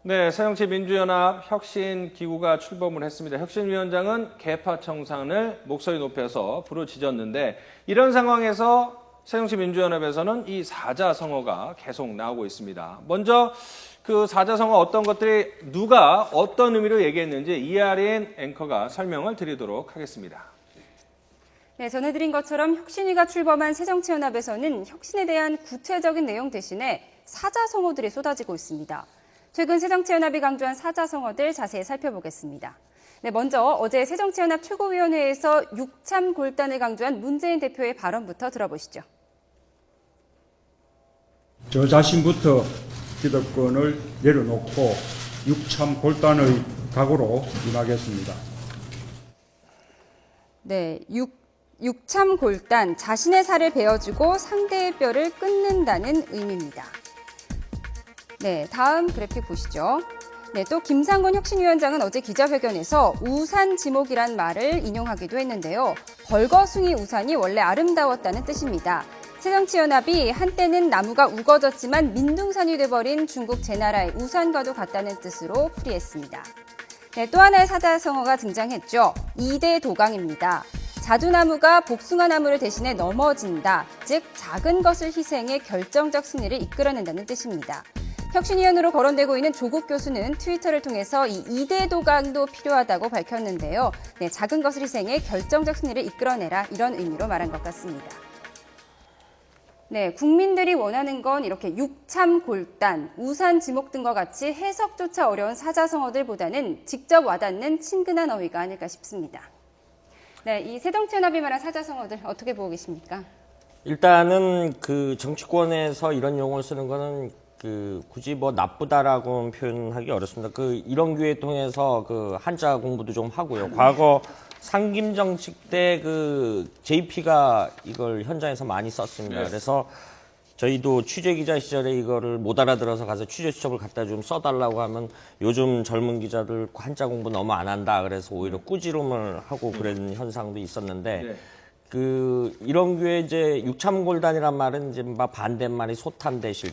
네, 새정치민주연합 혁신기구가 출범을 했습니다. 혁신위원장은 개파 청산을 목소리 높여서 부르짖었는데 이런 상황에서 새정치민주연합에서는 이 사자성어가 계속 나오고 있습니다. 먼저 그 사자성어 어떤 것들이 누가 어떤 의미로 얘기했는지 이하린 앵커가 설명을 드리도록 하겠습니다. 네, 전해드린 것처럼 혁신위가 출범한 새정치연합에서는 혁신에 대한 구체적인 내용 대신에 사자성어들이 쏟아지고 있습니다. 최근 새정치연합이 강조한 사자성어들 자세히 살펴보겠습니다. 네, 먼저 어제 새정치연합 최고위원회에서 육참 골단을 강조한 문재인 대표의 발언부터 들어보시죠. 저 자신부터 기득권을 내려놓고 육참 골단의 각오로 임하겠습니다. 네, 육참 골단, 자신의 살을 베어주고 상대의 뼈를 끊는다는 의미입니다. 네, 다음 그래픽 보시죠. 네, 또 김상곤 혁신위원장은 어제 기자회견에서 우산지목이란 말을 인용하기도 했는데요. 벌거숭이 우산이 원래 아름다웠다는 뜻입니다. 새정치연합이 한때는 나무가 우거졌지만 민둥산이 돼버린 중국 제나라의 우산과도 같다는 뜻으로 풀이했습니다. 네, 또 하나의 사자성어가 등장했죠. 이대도강입니다. 자두나무가 복숭아나무를 대신해 넘어진다, 즉 작은 것을 희생해 결정적 승리를 이끌어낸다는 뜻입니다. 혁신위원으로 거론되고 있는 조국 교수는 트위터를 통해서 이 이대도강도 필요하다고 밝혔는데요. 네, 작은 것을 희생해 결정적 승리를 이끌어내라, 이런 의미로 말한 것 같습니다. 네, 국민들이 원하는 건 이렇게 육참골단, 우산지목 등과 같이 해석조차 어려운 사자성어들보다는 직접 와닿는 친근한 어휘가 아닐까 싶습니다. 네, 이 새정치연합이 말한 사자성어들 어떻게 보고 계십니까? 일단은 그 정치권에서 이런 용어를 쓰는 거는 굳이 뭐 나쁘다라고 표현하기 어렵습니다. 이런 기회 통해서 한자 공부도 좀 하고요. 과거 상김 정책 때 JP가 이걸 현장에서 많이 썼습니다. 그래서 저희도 취재 기자 시절에 이거를 못 알아들어서 가서 취재 수첩을 갖다 좀 써달라고 하면 요즘 젊은 기자들 한자 공부 너무 안 한다. 그래서 오히려 꾸지름을 하고 그런 현상도 있었는데 이런 기회에 이제 육참골단이란 말은 이제 막 반대말이 소탄대실,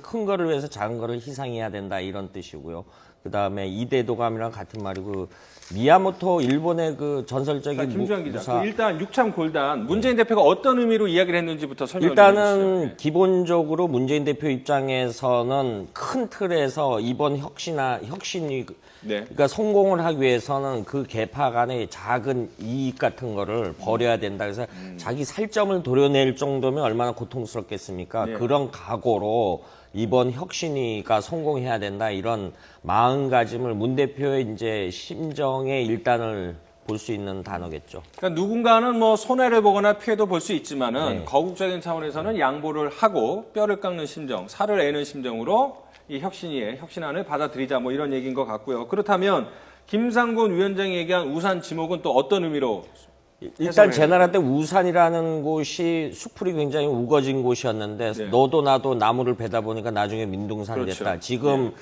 큰 거를 위해서 작은 거를 희생해야 된다, 이런 뜻이고요. 그 다음에 이대도감이랑 같은 말이고, 미야모토 일본의 전설적인 김주환 기자, 일단 육참골단 문재인 대표가 어떤 의미로 이야기를 했는지부터 설명을 일단은 해주시죠. 기본적으로 문재인 대표 입장에서는 큰 틀에서 이번 혁신이 그러니까 성공을 하기 위해서는 그 개파 간의 작은 이익 같은 거를 버려야 된다. 그래서 자기 살점을 도려낼 정도면 얼마나 고통스럽겠습니까? 그런 각오로 이번 혁신위가 성공해야 된다, 이런 마음가짐을 문 대표의 이제 심정의 일단을 볼 수 있는 단어겠죠. 그러니까 누군가는 뭐 손해를 보거나 피해도 볼 수 있지만은 거국적인 차원에서는 양보를 하고 뼈를 깎는 심정, 살을 내는 심정으로 이 혁신위의 혁신안을 받아들이자, 뭐 이런 얘기인 것 같고요. 그렇다면 김상곤 위원장이 얘기한 우산 지목은 또 어떤 의미로? 일단 제나라 때 우산이라는 곳이 수풀이 굉장히 우거진 곳이었는데 너도 나도 나무를 베다 보니까 나중에 민둥산이 됐다. 지금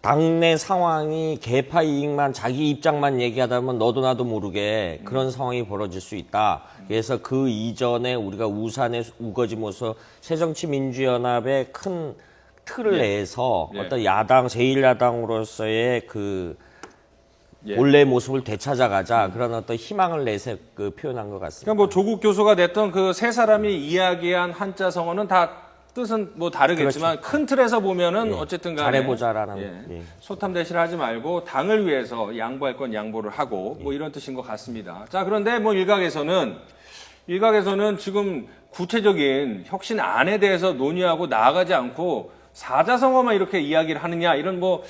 당내 상황이 개파 이익만, 자기 입장만 얘기하다 보면 너도 나도 모르게 그런 상황이 벌어질 수 있다. 그래서 그 이전에 우리가 우산의 우거짐으로써 새정치민주연합의 큰 틀을 내서 어떤 야당, 제1야당으로서의 본래 모습을 되찾아가자, 그런 어떤 희망을 내세 표현한 것 같습니다. 그러니까 뭐 조국 교수가 됐던 그 세 사람이 이야기한 한자 성어는 다 뜻은 뭐 다르겠지만 큰 틀에서 보면은 어쨌든 간에 잘해보자라는 소탐대실 하지 말고 당을 위해서 양보할 건 양보를 하고 뭐 이런 뜻인 것 같습니다. 자, 그런데 뭐 일각에서는 지금 구체적인 혁신안에 대해서 논의하고 나아가지 않고 사자성어만 이렇게 이야기를 하느냐, 이런 뭐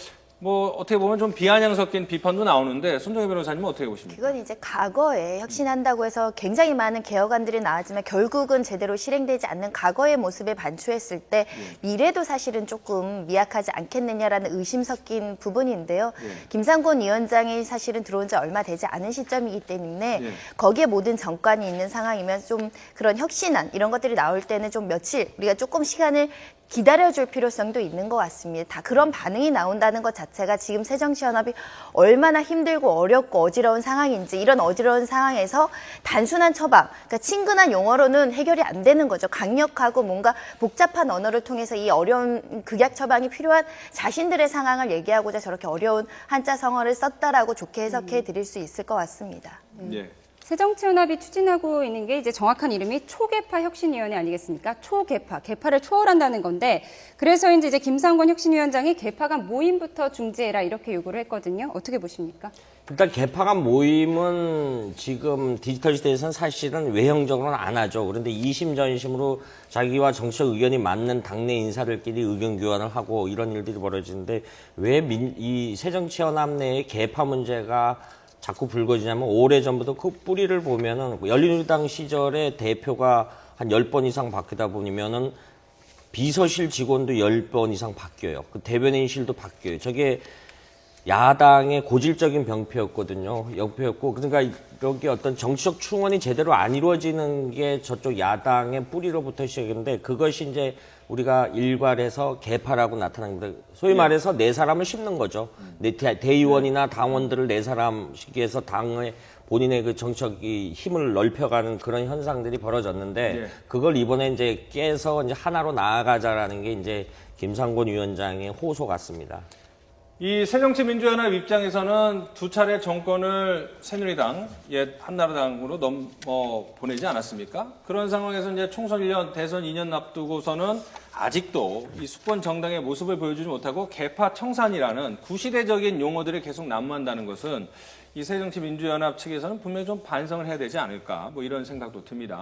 어떻게 보면 좀 비아냥 섞인 비판도 나오는데, 손정혜 변호사님은 어떻게 보십니까? 그건 이제 과거에 혁신한다고 해서 굉장히 많은 개혁안들이 나왔지만 결국은 제대로 실행되지 않는 과거의 모습에 반추했을 때 미래도 사실은 조금 미약하지 않겠느냐라는 의심 섞인 부분인데요. 김상곤 위원장이 사실은 들어온 지 얼마 되지 않은 시점이기 때문에 거기에 모든 정관이 있는 상황이면 좀 그런 혁신안 이런 것들이 나올 때는 좀 며칠 우리가 조금 시간을 기다려줄 필요성도 있는 것 같습니다. 다 그런 반응이 나온다는 것 자체가 자체가 지금 새정치연합이 얼마나 힘들고 어렵고 어지러운 상황인지, 이런 어지러운 상황에서 단순한 처방, 그러니까 친근한 용어로는 해결이 안 되는 거죠. 강력하고 뭔가 복잡한 언어를 통해서 이 어려운 극약 처방이 필요한 자신들의 상황을 얘기하고자 저렇게 어려운 한자 성어를 썼다라고 좋게 해석해 드릴 수 있을 것 같습니다. 예. 새정치연합이 추진하고 있는 게 이제 정확한 이름이 초계파 혁신위원회 아니겠습니까? 초계파, 계파를 초월한다는 건데, 그래서 이제 김상곤 혁신위원장이 계파 간 모임부터 중지해라 이렇게 요구를 했거든요. 어떻게 보십니까? 일단 개파 간 모임은 지금 디지털 시대에서는 사실은 외형적으로는 안 하죠. 그런데 이심전심으로 자기와 정치적 의견이 맞는 당내 인사들끼리 의견 교환을 하고 이런 일들이 벌어지는데, 왜 이 새정치연합 내의 개파 문제가 자꾸 불거지냐면, 오래전부터 그 뿌리를 보면은 열린우리당 시절에 대표가 한 10번 이상 바뀌다 보면은 비서실 직원도 10번 이상 바뀌어요. 그 대변인실도 바뀌어요. 저게 야당의 고질적인 병폐였거든요. 영폐였고, 그러니까 여기 어떤 정치적 충원이 제대로 안 이루어지는 게 저쪽 야당의 뿌리로부터 시작했는데, 그것이 이제 우리가 일괄해서 개파라고 나타납니다. 소위 말해서 네 사람을 씹는 거죠. 대의원이나 당원들을 네 사람씩 해서 당의 본인의 그 정치적 힘을 넓혀가는 그런 현상들이 벌어졌는데, 그걸 이번에 이제 깨서 이제 하나로 나아가자라는 게 이제 김상곤 위원장의 호소 같습니다. 이 새정치민주연합 입장에서는 두 차례 정권을 새누리당, 옛 한나라당으로 보내지 않았습니까? 그런 상황에서 이제 총선 1년, 대선 2년 앞두고서는 아직도 이 수권 정당의 모습을 보여주지 못하고 개파 청산이라는 구시대적인 용어들이 계속 난무한다는 것은 이 새정치민주연합 측에서는 분명히 좀 반성을 해야 되지 않을까, 뭐 이런 생각도 듭니다.